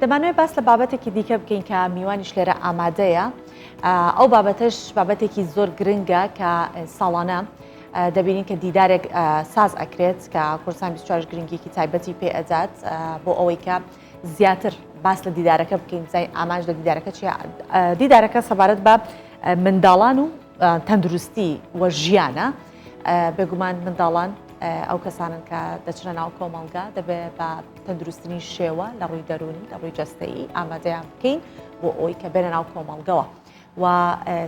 دەمانوێت باس لە بابەتێکی دیکە بکەین کە میوانیش لێرە ئامادەیە. ئەو بابەتەش بابەتێکی زۆر گرنگە کە ساڵانە دەبینین کە دیدارێک ساز ئەکرێت کە کورسان 24 گرنگێکی تایبەتی پێ ئەدات بۆ ئەوەی کە زیاتر باس لە دیدارەکە بکەین زای ئاماژ لە دیدارەکە چیە. دیدارەکە سەبارەت بە منداڵان و تەندروستی وە ژیانە. بێگومان منداڵان ئەو کەسانن کە دەچنە ناو کۆمەڵگا دەبێت بە تەندروستنی شێوە لە ڕووی دەرونی لە ڕووی جەستەیی ئامادەیان بکەین بۆ ئەوی کە بێنە ناو کۆمەڵگەوە و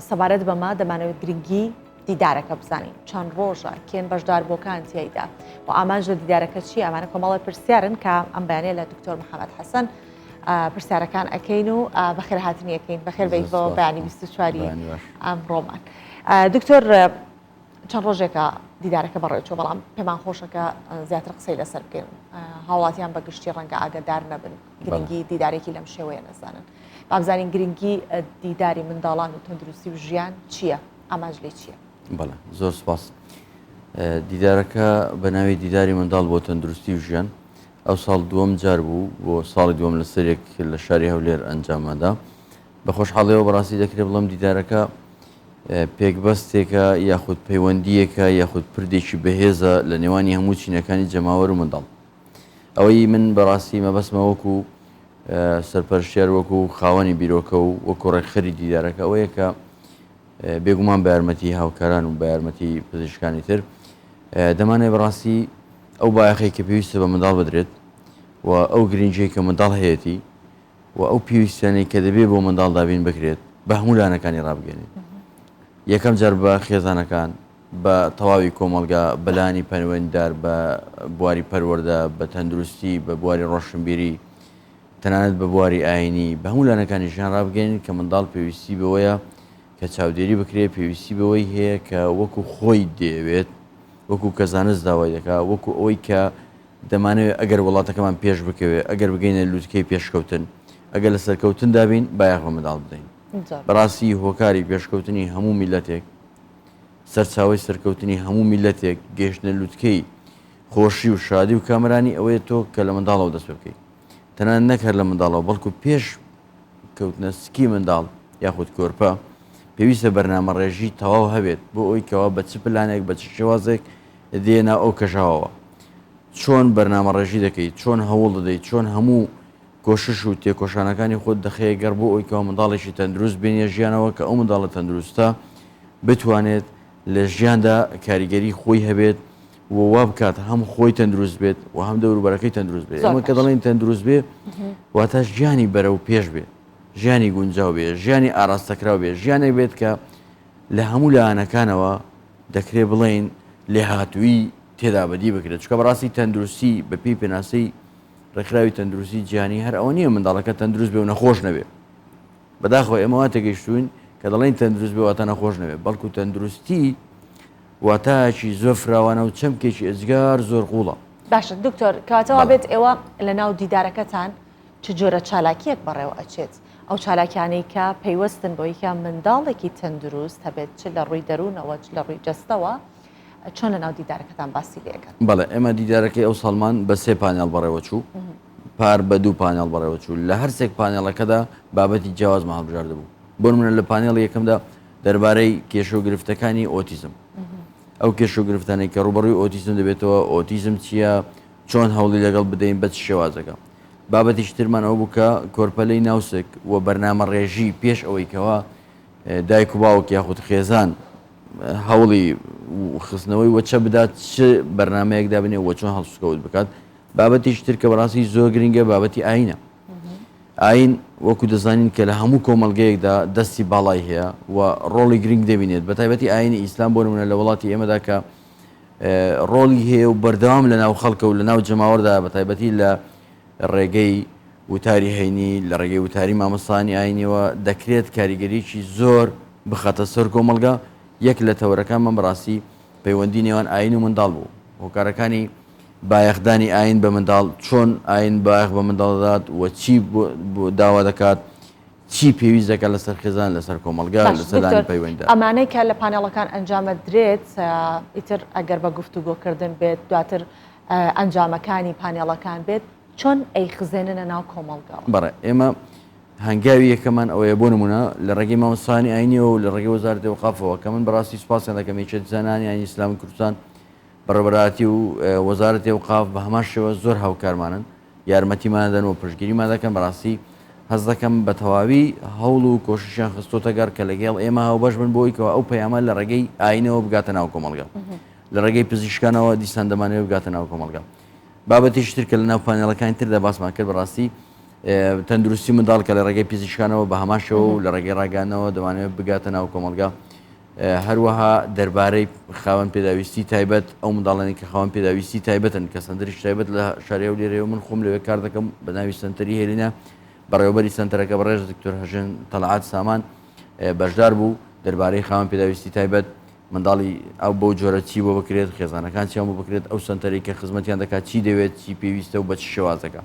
سەبارەت بەمە دەمانەوێت گرنگی دیدارەکە بزانین چەند ڕۆژە کێن بەشدار بۆکان تیایدا و ئاماژ لە دیدارەکە چی ئەمانە کۆمەڵی پرسیارن کە ئەم بەیانەیە لە دکتۆر محەممەد حەسەن پرسیارەکان ئەەکەین و بەخێر هاتنی ئەەکەین بەخێر بەیتەوە بەیانی 24 ئەمڕۆمان. دکتۆر چەند ڕۆژێکە دیدارەکە بەڕێوچۆ بەڵام پێمان خۆشەکە زیاتر قسەی لەسەر بکەین هاوڵاتیان بە گشتی ڕەنگە ئاگدار نەبن گرنگی دیدارێکی لەم شێوەیە نەزانن بابزانین گرنگی دیداری منداڵان و تەندروستی و ژیان چییە ئاماژ لێ چییە؟ بەڵێ زۆر سپاس. دیدارەکە بە ناوی دیداری منداڵ بۆ تەندروستی و ژیان ئەو ساڵ دووەم جار بوو بۆ ساڵی دووەم لە سەرێک لە شاری هەولێر ئەنجامەدا. بە خۆشحاڵیەوە بەڕاستی دەکرێت بڵم دیدارەکە پێکبەستێکە یاخود پەیوەندیەکە یاخود پردێکی بەهێزە لە نێوانی هەموو چینەکانی جەماوەر و منداڵ. ئەوەی من بەڕاستی مەبەستمە وەکو سەرپەرشتیار وەکو خاوەنی بیرۆکە و وەکو ڕێکخەری دیدارەکە ئەوەیە کە بێگومان بە یارمەتی هاوکاران و بە یارمەتی پزیشکانی تر دەمانێت بەڕاستی ئەو بایەخی کە پێویستە بە منداڵ بدرێت و ئەو گرنگی کە منداڵ هەیەی و ئەو پێویستیانەی کە دەبێت بۆ منداڵ دابین بکرێت بە هەموو لانەکانی ڕابگەێنێت. یەکەم جار بە خێزانەکان بە تەواوی کۆمەلگا بەلانی پەروەنددار بە بواری پەروەەردە بە تەندروستی بە بواری ڕۆشنبیری تەنانەت بە بواری ئاینی بە هەموو لانەکانی ژیان ڕابگەێنین کە منداڵ پێویستی بەوەیە کە چاودێری بکرێت پێویستی بەوەی هەیە کە وەکو خۆی دەوێت وەکو کە زانست داوای دەکات وەکو ئەوەی کە دەمانەوێت ئەگەر وڵاتەکەمان پێش بکەوێت ئەگەر بگەینە لووتکەی پێشکەوتن ئەگەر لە سەرکەوتن دابین بایەخ بە منداڵ بدەین. بەڕاستی هۆکاری پێشکەوتنی هەموو میلەتێک سەرچاوی سەرکەوتنی هەموو میلەتێک گەیشتنە لووتکەی خۆشی و شادی و کامرانی ئەوەیە تۆ کە لە منداڵەوە دەست بکەیت تەنان نەکرد لە منداڵەوە بەڵکو پێش کەوتنە سکی منداڵ یاخود کۆرپە پێویستە بەرنامە ڕێژی تەواو هەبێت بۆ ئەوی کەەوە بە چ پلانێک بە چ شێوازێک دێنا ئەو کەژاوەوە چۆن بەرنامە ڕێژی دەکەیت چۆن هەوڵ دەدەیت چۆن هەموو کۆشش و تێکۆشانەکانی خۆت دەخەیە گەر بۆ ئەوی کەەوە منداڵێکی تەندروست بینە ژیانەوە کە ئەو منداڵە تەندروستە بتوانێت لە ژیاندا کاریگەری خۆی هەبێت وا بکات هەم خۆی تەندروست بێت و هەم دەوروبەرەکەی تەندروست بێت. ئەمە کە دەڵێن تەندروست بێ واتە ژیانی بەرەو پێش بێت ژیانی گونجاو بێت ژیانی ئاراستەکراو بێت ژیانێک بێت کە لە هەموو لایەنەکانەوە دەکرێت بڵێن لێهاتووی تێدا بەدی بکرێت چکە بەڕاستی تەندروستی بە پێی پێناسەی ڕێکخراوی تەندروستی گیانی هەر ئەوە نییە منداڵەکە تەندروست بێ و نەخۆش نەبێت. بەداخەوە ئێمەوا تێگەیشتوین کە دەڵێن تەندروست بێ واتە نەخۆش نەبێت بەڵکو تەندروستی واتایەکی زۆر فراوانە و چەمکێکی ئەجگار زۆر قوڵە. باشە دکتۆر کاتەوە بێت ئێوە لە ناو دیدارەکەتان چ جۆرە چالاکیەک بەڕێوە ئەچێت ئەو چالاکیانەی کە پەیوەستن بۆ یکە منداڵێکی تەندروست هەبێت چ لە ڕووی دەروونەوە چ لە ڕووی جەستەوە چۆن لە ناو دیدارەکەتان باسی لێکەن؟ بەڵێ ئێمە دیدارەکەی ئەو ساڵمان بە 3 پانێڵ بەڕێوە چوو پار بە 2 پانێڵ بەڕێوە چوو لە هەر سێک پانێڵەکەدا بابەتی جیاوازمە هەڵبژاردە بوو. بۆ منە لە پانێڵ یەکەمدا دەربارەی کێشە و گرفتەکانی ئۆتیزم ئەو کێشە و گرفتانەی کە ڕوبەڕووی ئۆتیزم دەبێتەوە ئۆتیزم چییە چۆن هەوڵی لەگەڵ بدەین بە چ شێوازەکە. بابەتیش ترمان ئەو بوو کە کۆرپەلەی ناوسک و بەرنامە ڕێژی پێش ئەوەی کەەوە دایک و باوک یاخود خێزان هەوڵی خستنەوەی وەچە بدات چ بەرنمەیەک دابنێ وە چۆن هەڵسوکەوت بکات. بابەتیش تر کە بەڕاستی زۆر گرنگە بابەتی ئاینە. ئاین وەکو دەزانین کە لە هەموو کۆمەلگەیەکدا دەستی باڵای هەیە و ڕۆڵی گرنگ دەبینێت بە تایبەتی ئاینی ئیسلام بۆ نمونە لە وڵاتی ئێمەدا کە ڕۆڵی هەیە و بەردەوام لە ناو خەڵکە و لە ناو جەماوەردا بە تایبەتی لە ڕێگەی وتاری هەینی لە ڕێگەی وتاری مامەسانی ئاینیەوە دەکرێت کاریگەریکی زۆر بخاتە سەر کۆمەلگا. یەک لە تەورەکانمان بەڕاستی پەیوەندی نێوان ئاین و منداڵ بوو هۆکارەکانی بایەخدانی ئاین بە منداڵ چۆن ئاین بایەخ بە منداڵدات و چی بۆ داوا دەکات چی پێویست دەکات لەسەر خێزان لەسەر کۆمەلگا لەسەر پەیوەندی ئەمانەی کە لە پانێڵەکان ئەنجامە درێت ئیتر ئەگەر بە گفتوگۆکردن بێت دواتر ئەنجامەکانی پانێڵەکان بێت چۆن ئەیخزێننە ناو کۆمەڵگاوە. بەڕێ ئێمە هەنگاوی یەکەمان ئەوەیە بۆ نمونە لە ڕێگەی مامۆستانی ئاینیەوە و لە ڕێگەی وەزارەتی ئەوقافەوە کە من بەڕاستی سوپاسیان دەکەم یەکێت زانانی ئاینی ئیسلامی کوردستان بەڕێوەبەراتی و وەزارەتی ئەوقاف بە هەمان شێوە زۆر هاوکارمانن یارمەتیمان دەدەن و پشتگیریمان دەکەن بەڕاستی هەست دەکەم بە تەواوی هەوڵ و کۆششیان خستۆتە گەر کە لەگەڵ ئێمە هاوبەش بن بۆی کەەوە ئەو پەیامە لە ڕێگەی ئاینەوە بگاتە ناو کۆمەڵگا لە ڕێگەی پزیشکانەوە دیسان دەمانەوە بگاتە ناو کۆمەڵگا بابەتیش تر کە لە ناو پانێڵەکانی تردا باسمان کرد بەڕاستی تەندروستی منداڵ کە لە ڕێگەی پزیشکانەوە بە هەماشەوە و لە ڕێگەی ڕاگانەوە دەمانوێت بگاتە ناو کۆمەڵگا هەروەها دەربارەی خاوەن پێداویستی تایبەت ئەو منداڵانی کە خاوەن پێداویستی تایبەتن کە سندریش تایبەت لە شارێ و لێرەوە من خۆم لەوێ کار دەکەم بە ناوی سنتەری هێلینە بەڕێوەبەری سنتەرەکە بەڕێژ دکتۆر هەژن تەڵعات سامان بەشدار بوو دەربارەی خاوەن پێداویستی تایبەت منداڵی ئەو بۆ جۆرە چی بۆ بکرێت خێزانەکان چیان بۆ بکرێت ئەو سنتەری کە خزمەتیان دەکات چی دەوێت چی پێویستە و بە چ شێوازەکە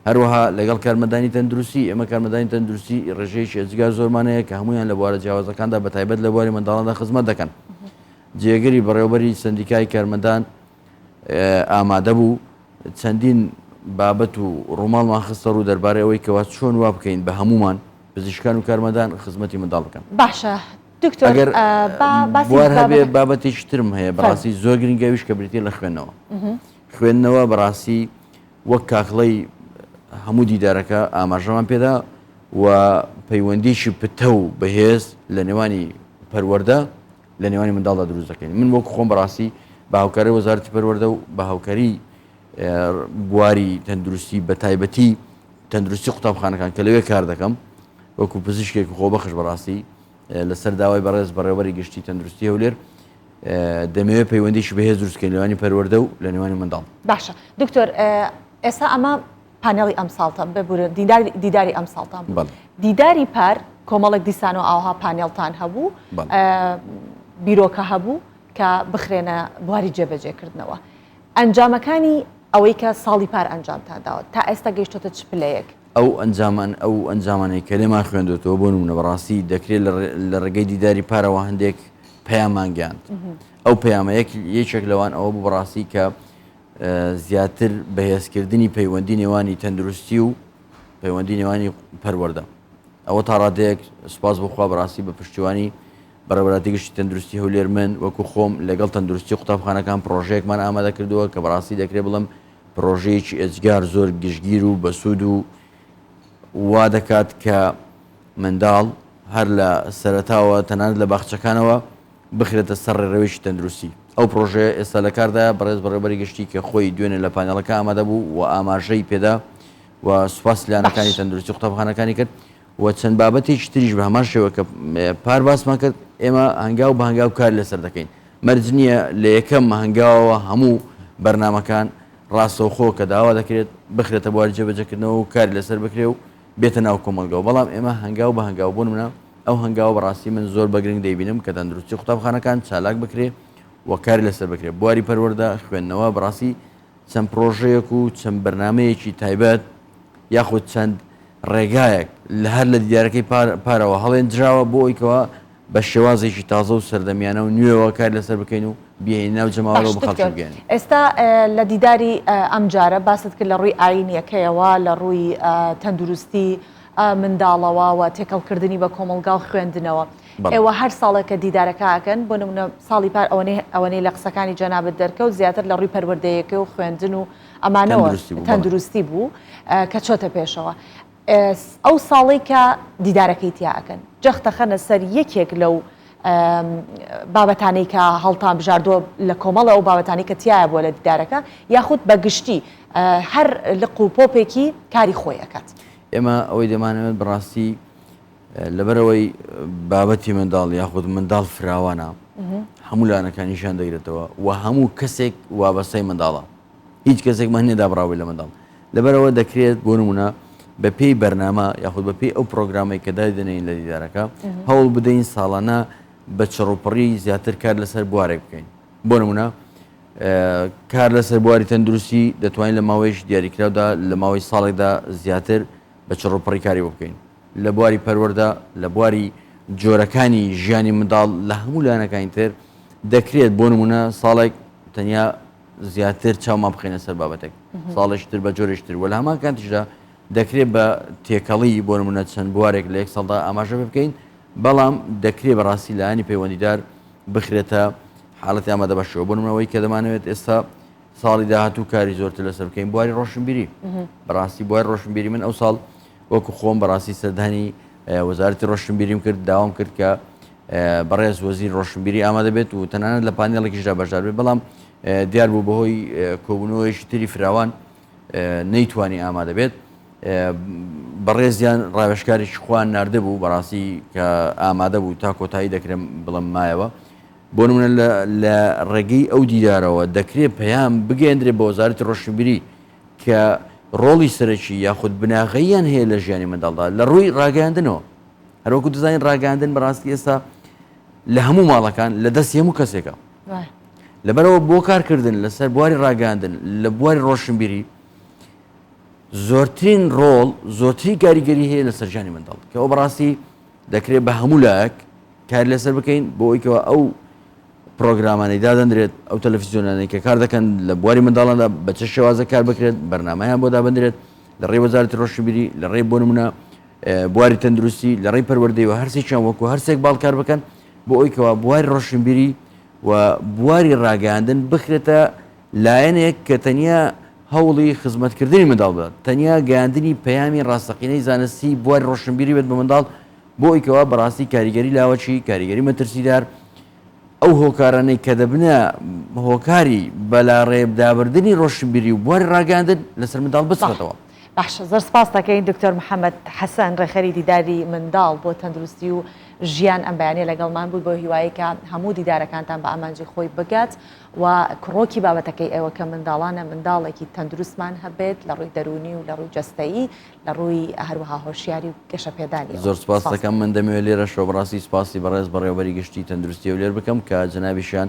هەروەها لەگەڵ کارمەدانی تەندروستی ئێمە کارمەدانی تەندروستی ڕێژەیەکی ئەجگار زۆرمانەیە کە هەمویان لە بوارە جیاوازەکاندا بە تایبەت لە بواری منداڵاندا خزمەت دەکەن جێگەری بەڕێوەبەری سندیکای کارمەدان ئامادە بوو چەندین بابەت و ڕووماڵمان خستە ڕوو دەربارەی ئەوەی کەوا چۆن وا بکەین بە هەمومان پزیشکان و کارمەدان خزمەتی منداڵ بکەن باشە دکتۆر بوار هەبێ بابەتێکی ترم هەیە بەڕاستی زۆر گرنگەویش کە بریتە لە خوێندنەوە بەڕاستی وەک کاکڵەی هەموو دیدارەکە ئاماژەمان پێدا و پەیوەندیشی پتە و بەهێز لە نێوانی پەروەردە لە نێوانی منداڵدا دروست دەکەین من وەک خۆم بەڕاستی بە هاوکاری وەزارەتی پەروەردە و بە هاوکاری بواری تەندروستی بە تایبەتی تەندروستی قوتابخانەکان کە لەوێ کار دەکەم وەکو پزیشکێک خۆبەخش بەڕاستی لەسەر داوای بەڕێز بەڕێوەبەری گشتی تەندروستی هەولێر دەمەوێت پەیوەندیشی بەهێز دروستکەین لەوانی پەروەردە و لە نێوانی منداڵ باشە دکتۆر ئێستا ئەمە پانێڵی ئەم ساڵتان ببورە دیداری ئەم ساڵتان بوو دیداری پار کۆمەڵێک دیسان و ئاوها پانێڵتان هەبوو بیرۆکە هەبوو کە بخرێنە بواری جێبەجێکردنەوە ئەنجامەکانی ئەوەی کە ساڵی پار ئەنجامتان داوە تا ئێستا گەیشتۆتە چ پلەیەک ئەو ئەنجامانەی کە لێمان خوێندوێتەوە بۆ نمونە بەڕاستی دەکرێت لە ڕێگەی دیداری پارەوە هەندێک پەیامان گەیاند ئەو پەیامە یەکێک لەوان ئەوە بوو بەڕاستی کە زیاتر بەهێزکردنی پەیوەندی نێوانی تەندروستی و پەیوەندی نێوانی پەروەردە ئەوە تا ڕادەیەک سوپاس بخوا بەڕاستی بە پشتیوانی بەڕێوەبەراتی گشتی تەندروستی هەولێر من وەکو خۆم لەگەڵ تەندروستی قوتابخانەکان پرۆژەیەکمان ئامادە کردووە کە بەڕاستی دەکرێت بڵم پرۆژەیەکی ئەجگار زۆر گشتگیر و بەسوود و وا دەکات کە منداڵ هەر لە سەرەتاوە تەنانەت لە باخچەکانەوە بخرێتە سەر ڕێڕەوێکی تەندروستی ئەو پرۆژێ ئێستا لە کاردا بەڕێز بەڕێوەبەری گشتی کە خۆی دوێنێ لە پانێڵەکە ئامادە بوو و ئاماژەی پێدا و سوپاس لایەنەکانی تەندروستی قوتابخانەکانی کرد و چەند بابەتێکی تریش بە هەمان شێوە کە پار باسمان کرد ئێمە هەنگاو بە هەنگاو کار لەسەر دەکەین مەرج نییە لە یەکەم هەنگاوەوە هەموو بەرنامەکان ڕاستەوخۆ کە داوا دەکرێت بخرێتە بواری جێبەجێکردنەوە و کاری لەسەر بکرێ و بێتە ناو کۆمەلگاوە بەڵام ئێمە هەنگاو بە هەنگاو بوون منە ئەو هەنگاوە بەڕاستی من زۆر بەگرنگ دەیبینم کە تەندروستی قوتابخانەکان چالاک بکرێ و کاری لەسەر بکرێ بواری پەروەردە خوێندنەوە بەڕاستی چەند پرۆژەیەک و چەند بەرنامەیەکی تایبەت یاخود چەند ڕێگایەک لە هەر لە دیدارەکەی پارەوە هەڵێن دراوە بۆ ئەوەیکەوە بە شێوازێکی تازە و سەردەمیانە و نوێەوە کاری لەسەر بکەین و بێین ناو جەماوەرەوە بە خەڵک بگەین ئێستا لە دیداری ئەم جارە باست کرد لە ڕووی ئاینیەکەیەوە لە ڕووی تەندروستی منداڵەوە و تێکەڵکردنی بە کۆمەلگا و خوێندنەوە ئێوە هەر ساڵێکە دیدارەکەکەن بۆ نمونە ساڵی پار ئەوەنەی لە قسەکانی جەنابەت دەرکەوت زیاتر لە ڕووی پەروەردەیەکە و خوێندن و ئەمانەوە تەندروستی بوو کە چۆتە پێشەوە ئەو ساڵی کە دیدارەکەی تیاکەن جەختەخەنە سەر یەکێک لەو بابەتانەی کە هەڵتان بژاردووە لە کۆمەڵە ئەو بابەتانی کە تایە بووە لە دیدارەکە یاخود بە گشتی هەر لق و پۆپێکی کاری خۆیەکات ئێمە ئەوەی دەمانەوێت بەڕاستی لەبەرەوەی بابەتی منداڵ یاخود منداڵ فراوانە هەموو لایەنەکانیشان دەگرێتەوە و هەموو کەسێک وابەستەی منداڵە هیچ کەسێکمان نێدا بڕاوی لە منداڵ لەبەرەوە دەکرێت بۆ نمونە بە پێی بەرنامە یاخود بە پێی ئەو پرۆگرامی کە دادنین لە دیدارەکە هەوڵ بدەین ساڵانە بە چڕوپڕی زیاتر کار لەسەر بوارێک بکەین بۆ نمونە کار لەسەر بواری تەندروستی دەتوانین لە ماوەیەش دیاریکراودا لە ماوەی ساڵێکدا زیاتر بە چڕوپڕی کاری بۆ بکەین لە بواری پەروەردە لە بواری جۆرەکانی ژیانی منداڵ لە هەموو لایەنەکانی تر دەکرێت بۆ نمونە ساڵێک تەنیا زیاتر چاومان بخینە سەر بابەتێک ساڵێکتر بە جۆرەشتر وە لە هەمان کاتیشدا دەکرێت بە تێکەڵی بۆ نمونە چەند بوارێک لە یەک ساڵدا ئاماژە بکەین بەڵام دەکرێت بەڕاستی لایانی پەیوەندیدار بخرێتە حاڵەتی ئامادە بەشەوە بۆ نمونەوەی کە دەمانەوێت ئێستا ساڵی داهاتوو کاری زۆرتر لەسەر بکەین بواری ڕۆشنبیری بەڕاستی بواری ڕۆشنبیری من ئەو ساڵ وەکو خۆم بەڕاستی سەردانی وەزارەتی ڕۆشنبیریم کرد داوام کرد کە بەڕێز وەزیر ڕۆشنبیری ئامادە بێت و تەنانەت لە پانێڵێکیشدا بەشدار بێت بەڵام دیار بوو بەهۆی کۆبوونەوەیشی تری فراوان نەیتوانی ئامادە بێت بەڕێزیان ڕاوێژکاریی خوان ناردەبوو بەڕاستی کە ئامادە بوو تا کۆتایی دەکرێن بڵم مایەوە بۆ نمونە لە ڕێگەی ئەو دیدارەوە دەکرێت پەیام بگەێنرێت بە وەزارەتی ڕۆشنبیری کە ڕۆڵی سەرەکی یاخود بناغەییان هەیە لە ژیانی منداڵدا لە ڕووی ڕاگەاندنەوە هەروەکو دەزانین ڕاگەاندن بەڕاستی ئێستا لە هەموو ماڵەکان لە دەستی هەموو کەسێکە لەبەرەوە بۆ کارکردن لەسەر بواری ڕاگەاندن لە بواری ڕۆشنبیری زۆرترین ڕۆڵ زۆرتری کاریگەری هەیە لە سەرژانی منداڵ کە ئەو بەڕاستی دەکرێت بە هەموو لایەک کار لەسەر بکەین بۆ ئەوەیەوە ئەو پرۆگرامانەی دادەندرێت ئەو تەلەڤیزیۆنانەی کە کار دەکەن لە بواری منداڵاندا بە چه شێوازە کار بکرێت بەرنامەیان بۆ دابەندرێت لە ڕێی وەزارەتی ڕۆشنبیری لە ڕێی بۆ نمونە بواری تەندروستی لە ڕێی پەروەردەیەوە هەرسێکیان وەکو هەرسێک باڵکار بکەن بۆ ئەوەیەوە بواری ڕۆشنبیری و بواری ڕاگەاندن بخرێتە لایەنێک کە تەنیا هەوڵی خزمەتکردنی منداڵ بدات تەنیا گەیاندنی پەیامی ڕاستەقینەی زانستی بواری ڕۆشنبیری بێت بە منداڵ بۆ ئەوەیەوە بەڕاستی کاریگەری لاوەچی کاریگەری مەترسیدار ئەو هۆکارانەی کە دەبنە هۆکاری بەلا ڕێبدابردننی ڕۆشنبیری و بواری ڕاگەاندن لەسەر منداڵ بچێتەوە. باش زۆر سپاس دەکەین دکتۆر محەممەد حەسەن ڕێخەری دیداری منداڵ بۆ تەندروستی و ژیان ئەم بەیانێ لەگەڵمان بوو بۆ هیواییکە هەموو دیدارەکانتان بە ئامانجی خۆی بگات و کڕۆکی بابەتەکەی ئێوە کە منداڵانە منداڵێکی تەندروستمان هەبێت لە ڕووی دەرونی و لە ڕووی جەستەیی لە ڕووی هەروەها هۆشیاری و گەشەپێدانی. زۆر سپاس دەکەم من دەمەوێت لێرە شۆ بەڕاستی سپاسی بەڕێز بەڕێوەبەری گشتی تەندروستی و لێر بکەم کە جەنابیشیان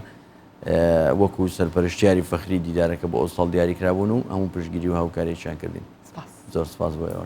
وەکو سەرپەرشتیاری فەخری دیدارەکە بۆ ئەو ساڵ دیاری کرابوون و هەموو پشتگیری و هاوکارییان کردین. زۆر سپاس بۆ ئێوە.